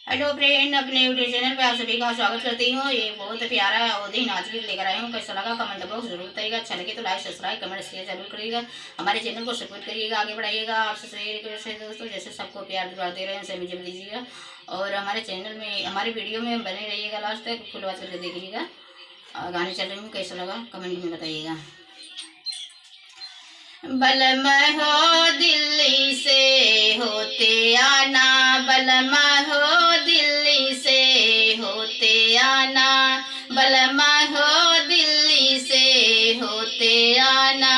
Hello friend, अपने YouTube channel पे आप सभी का स्वागत करती हूँ। ये बहुत प्यारा अवधि नाच गीत लेकर आई हूँ। कैसा लगा कमेंट बॉक्स जरूर बताइएगा। अच्छा लगे तो लाइक सब्सक्राइब कमेंट शेयर जरूर करिएगा। हमारे चैनल को सपोर्ट करिएगा, आगे बढ़ाइएगा। आपसे रिक्वेस्ट है दोस्तों, जैसे सबको प्यार दुआ दे रहे हैं सभी जब दीजिएगा। और हमारे चैनल में हमारी वीडियो में बने रहिएगा, लास्ट तक फुल वॉच करके देखिएगा। गाने चल रही हूँ, कैसा लगा कमेंट में बताइएगा। बलम हो दिल्ली से होते आना, बलम हो दिल्ली से होते आना, बलम हो दिल्ली से होते आना।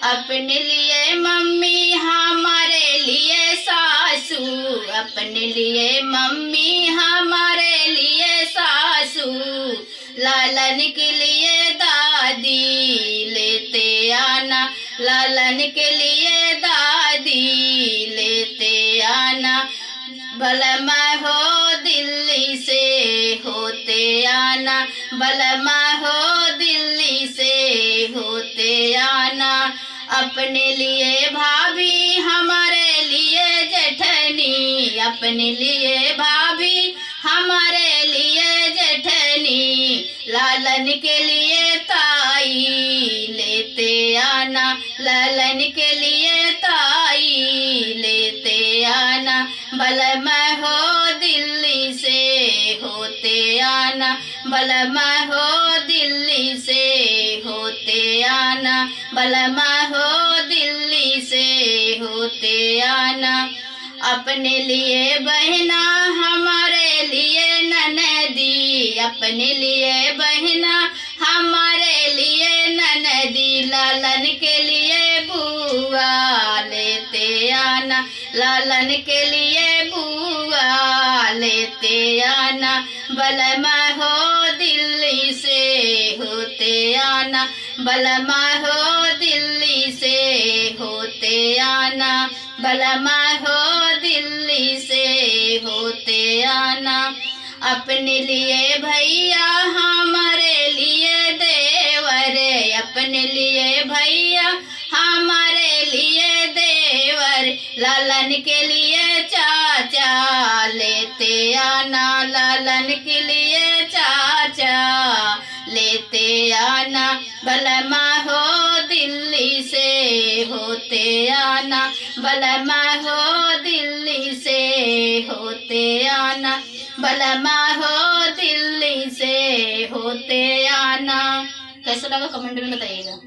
अपने लिए मम्मी हमारे लिए सासू, अपने लिए मम्मी हमारे लिए सासू, लालन के लिए दादी लेते आना, लालन के लिए दादी लेते आना। बलमा हो दिल्ली से होते आना, बलमा हो दिल्ली से होते आना। अपने लिए भाभी हमारे लिए जेठनी, अपने लिए भाभी हमारे लिए जेठनी, लालन के लिए ताई लेते आना, लालन के लिए ताई लेते आना। बलमा हो दिल्ली से होते आना, बलमा हो दिल्ली से होते आना, बलमा हो दिल्ली से होते आना। अपने लिए बहना हमारे लिए ननदी, अपने लिए बहना हमारे लिए ननदी, लालन के लिए बुआ लेते आना, लालन के लिए बुआ लेते आना। बलमा हो दिल्ली से होते आना, बलमा हो दिल्ली से होते आना, बलमा हो दिल्ली से होते आना। अपने लिए भैया हमारे लिए देवर, अपने लिए भैया हमारे लिए देवर, लालन के लिए चाचा लेते आना, लालन के लिए चाचा लेते आना। बलमा हो दिल्ली से होते आना, बलमा हो दिल्ली से होते आना, बलमा हो दिल्ली से होते आना। कैसा लगा कमेंट में बताइएगा।